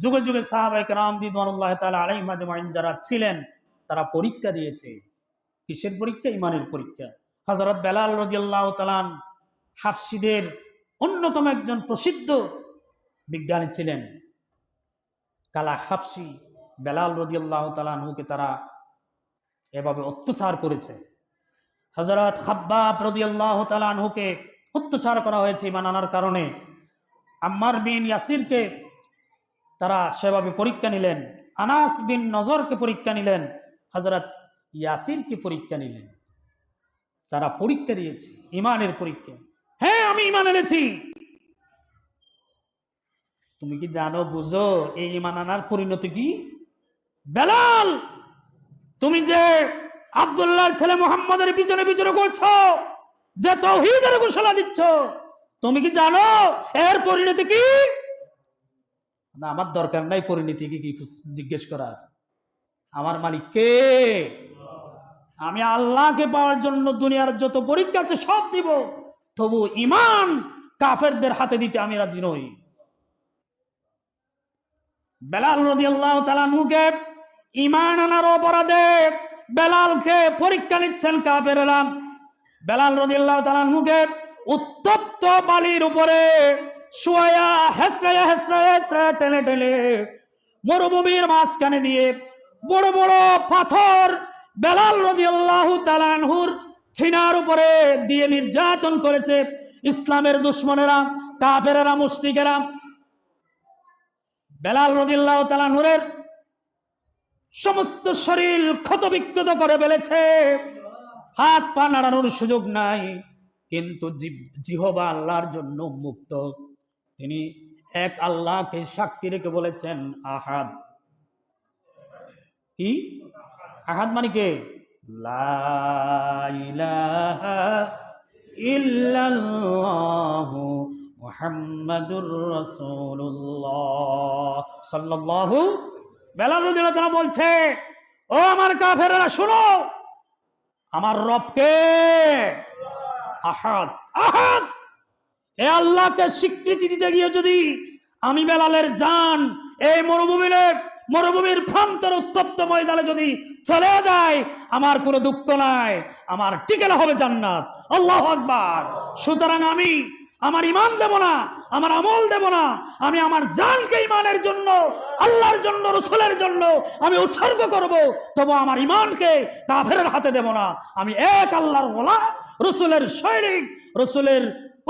যুগে যুগে সাহাবায়ে কেরাম রিদওয়ানুল্লাহি তাআলা আলাইহিম আজমাইন যারা ছিলেন তারা পরীক্ষা দিয়েছে। কিসের পরীক্ষা? ইমানের পরীক্ষা। হযরত বেলাল রাদিয়াল্লাহু তাআলা হাফসীদের অন্যতম একজন প্রসিদ্ধ বিজ্ঞানী ছিলেন। কালা হাফসী বেলাল রাদিয়াল্লাহু তাআলা আনহুকে তারা এভাবে অত্যাচার করেছে। হযরত খাব্বাব রাদিয়াল্লাহু তাআলা আনহুকে অত্যাচার করা হয়েছে ঈমান আনার কারণে। আম্মার বিন ইয়াসিরকে তারা সেভাবে পরীক্ষা নিলেন। আনাস বিন নজরকে পরীক্ষা নিলেন। হযরত ইয়াসিরকে পরীক্ষা নিলেন। তারা পরীক্ষা দিয়েছে, ঈমানের পরীক্ষা। হ্যাঁ, আমি ঈমান এনেছি। তুমি কি জানো, বুঝো এই ঈমান আনার পরিণতি কি? বেলাল, তুমি যে আব্দুল্লাহর ছেলে মুহাম্মদের পিছনে পিছনে করছো, যে তাওহীদের ঘোষণা দিচ্ছ, তুমি কি জানো এর পরিণতি কি? না, আমার দরকার নাই পরিণতি কি জিজ্ঞেস করার। আমার মালিক কে? আমি আল্লাহকে পাওয়ার জন্য দুনিয়ার যত পরীক্ষা আছে সব দিব, তবু ঈমান কাফেরদের হাতে দিতে আমি রাজি নই। বেলাল রাদিয়াল্লাহু তাআলা আনহুকে ঈমান আনার অপরাধে বেলালকে পরীক্ষা নিচ্ছেন কাফেররা। বেলাল রাদিয়াল্লাহু তাআলা আনহুকে উত্তপ্ত বালির উপরে শুয়ায়া হেসরায়া হেসরায়া হেসরায়া টেনে টেনে মরুভূমির মাঝখানে দিয়ে বড় বড় পাথর বেলাল রাদিয়াল্লাহু তাআলা আনহুর সিনার উপরে দিয়ে নির্যাতন করেছে ইসলামের দুশমনেরা, কাফেরেরা, মুশরিকেরা। বেলাল রাদিয়াল্লাহু তাআলা আনহুর সমস্ত শরীর ক্ষতবিক্ষত করে ফেলেছে, হাত পা নাড়ানোর সুযোগ নাই, কিন্তু জিহবা আল্লাহর জন্য মুক্ত। তিনি এক আল্লাহকে সাক্ষী রেখে বলেছেন আহাদ। কি আহাদ মানে কে? লা ইলাহা ইল্লাল্লাহু মুহাম্মাদুর রাসূলুল্লাহ সাল্লাল্লাহু। বেলাল রাদিয়াল্লাহু তাআলা বলছে, ও আমার কাফেররা শোনো, আমার রবকে আহাদ। আহাদ এ আল্লাহকে স্বীকৃতি দিতে গিয়ে যদি আমি বেলালের জান এই মরুভূমির প্রান্তর উত্তপ্ত ময়দানে যদি চলে যায়, আমার কোনো দুঃখ নাই, আমার ঠিকানা হবে জান্নাত। আল্লাহু আকবার। সুতরাং আমি আমার ঈমান দেব না, আমার আমল দেব না, আমি আমার জানকে ঈমানের জন্য, আল্লাহর জন্য, রাসূলের জন্য আমি উৎসর্গ করব, তবে আমার ঈমানকে কাফেরের হাতে দেব না। আমি এক আল্লাহর গোলাম, রাসূলের সৈনিক, রাসূলের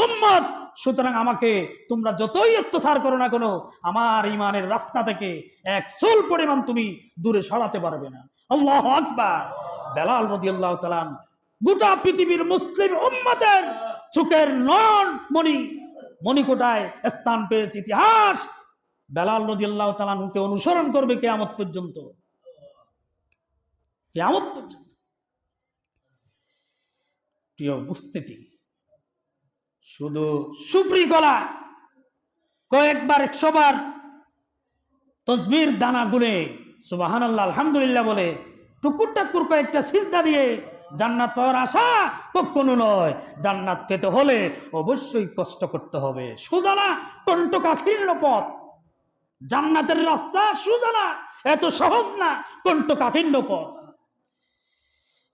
উম্মত। সুতরাং আমাকে তোমরা যতই অত্যাচার করো না কেন, আমার ঈমানের রাস্তা থেকে এক চুল পরিমাণ তুমি দূরে সরাতে পারবে না। আল্লাহু আকবার। বেলাল রাদিয়াল্লাহু তাআলা গোটা পৃথিবীর মুসলিম উম্মতের চোখের নয়ন মণিকোটায় স্থান পেয়েছে ইতিহাস। বেলাল রাদিয়াল্লাহু তাআলা কে অনুসরণ করবে কিয়ামত পর্যন্ত, কিয়ামত পর্যন্ত। প্রিয় উপস্থিতি, শুধু সুপ্রি গলা কয়েকবার 100 বার তসবির দানা গুনে সুবহানাল্লাহ আলহামদুলিল্লাহ বলে টুকুর টাকুর কয়েকটা সিজদা দিয়ে জান্নাত পাওয়ার আশা কখনো নয়। জান্নাত পেতে হলে অবশ্যই কষ্ট করতে হবে। সোজা না, কণ্টকাকীর্ণ পথ। জান্নাতের রাস্তা সোজা না, এত সহজ না, কণ্টকাকীর্ণ পথ।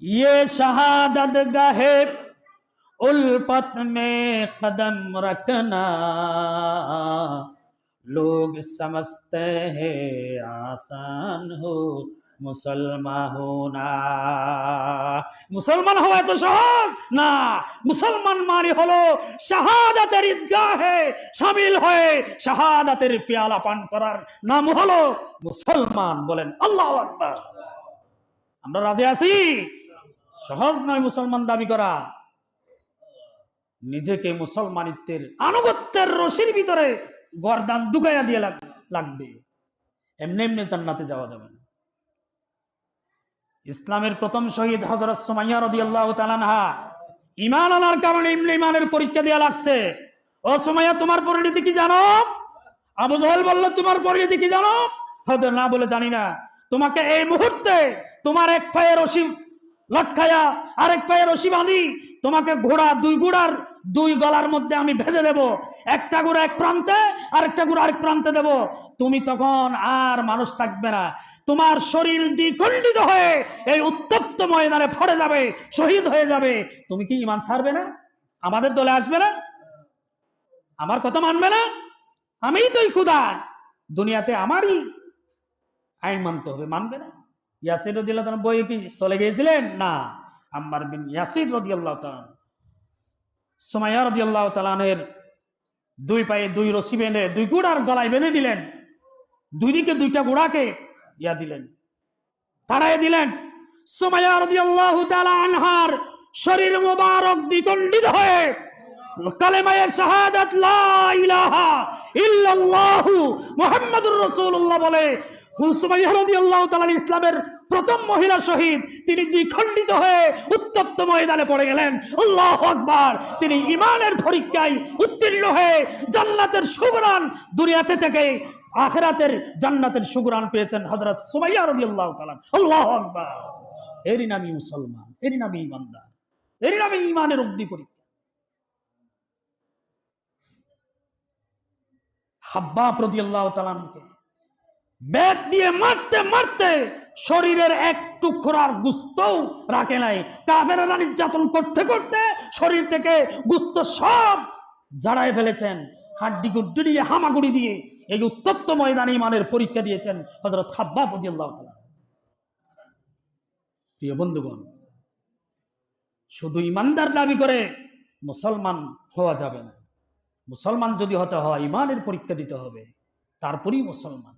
ইয়ে শাহাদাত গাহে उल्फत में कदम रखना, लोग समझते हैं आसान हो मुसलमान होना। मुसलमान হওয়া এত সহজ না। মুসলমান মানে হলো শাহাদাতের ঈদগাহে শামিল হয়ে শাহাদাতের পেয়ালা পান করার নাম হলো মুসলমান। বলেন আল্লাহু আকবার। আমরা রাজি আছি? সহজ নয় মুসলমান দাবি করা। নিজেকে মুসলমানিত্বের আনুগত্যের রশির ভিতরে গর্দান ঢুকাইয়া দিয়ে লাগবে। এমনি এমনি জান্নাতে যাওয়া যাবে না। ইসলামের প্রথম শহীদ হযরত সুমাইয়া রাদিয়াল্লাহু তাআলা আনহা ঈমান আনার কারণে ঈমানের পরীক্ষা দেয়া লাগছে। ও সুমাইয়া, তোমার পরিণতি কি জানো? আবু জাহেল বলল, তোমার পরিণতি কি জানো? হয়তো না বলে জানি না। তোমাকে এই মুহূর্তে তোমার এক পায়ে রশি লটকায়া আরেক পায়ে রশি বাঁধি তোমাকে দুই ঘোড়ার দুই গলার মধ্যে আমি ভেজে দেব, একটা গুড়া এক প্রান্তে আর একটা গুড়া আরেক প্রান্তে দেব, তুমি তখন আর মানুষ থাকবে না, তোমার শরীর দ্বিখণ্ডিত হয়ে এই উত্তপ্ত ময়দানে পড়ে যাবে, শহীদ হয়ে যাবে। তুমি কি ঈমান ছাড়বে না? আমাদের দলে আসবে না? আমার কথা মানবে না? আমিই তোই খুদা, দুনিয়াতে আমারই আইন মানতে হবে, মানবে না? ইয়াসির রাদিয়াল্লাহু তাআলা বইয়ে কি চলে গিয়েছিলেন? না, আম্মার বিন ইয়াসির রাদিয়াল্লাহু তাআলা সুমাইয়া রাদিয়াল্লাহু তাআলার দুই পায়ে দুই রশি বেঁধে দুই গুড়ার গলায় বেঁধে দিলেন, দুই দিকে দুইটা গুড়াকে দিলেন, তাড়াই দিলেন। সুমাইয়া রাদিয়াল্লাহু তাআলা আনহার শরীর মুবারক দ্বিখণ্ডিত হয়ে কালেমায়ে শাহাদাত লা ইলাহা ইল্লাল্লাহু মুহাম্মাদুর রাসূলুল্লাহ বলে সুমাইয়া রাদিয়াল্লাহু তাআলা ইসলামের প্রথম মহিলা শহীদ, তিনি দ্বিখণ্ডিত হয়ে উত্তপ্ত ময়দানে পড়ে গেলেন। আল্লাহু আকবার। তিনি ঈমানের পরীক্ষায় উত্তীর্ণ হয়ে জান্নাতের সুঘ্রাণ, দুনিয়াতে থেকে আখিরাতের জান্নাতের সুঘ্রাণ পেয়েছেন হযরত সুমাইয়া রাদিয়াল্লাহু তাআলা। আল্লাহু আকবার। এরই নামই মুসলমান, এরই নামই ঈমানদার, এরই নামই ঈমানের অগ্নি পরীক্ষা। হাব্বাব রাদিয়াল্লাহু তাআলাকে বেত দিয়ে মারতে মারতে শরীরের এক টুকরার গোশতও রাখে নাই। কাফেররা নির্যাতন করতে করতে শরীর থেকে গোশত সব জাড়ায় ফেলেছেন, হাড্ডি গুড্ডি দিয়ে হামাগুড়ি দিয়ে এই উত্তপ্ত ময়দানে ঈমানের পরীক্ষা দিয়েছেন হযরত হাব্বাব রাদিয়াল্লাহু তাআলা। প্রিয় বন্ধুগণ, শুধু ঈমানদার দাবি করে মুসলমান হওয়া যাবে না। মুসলমান যদি হতে হয় ঈমানের পরীক্ষা দিতে হবে, তারপরেই মুসলমান।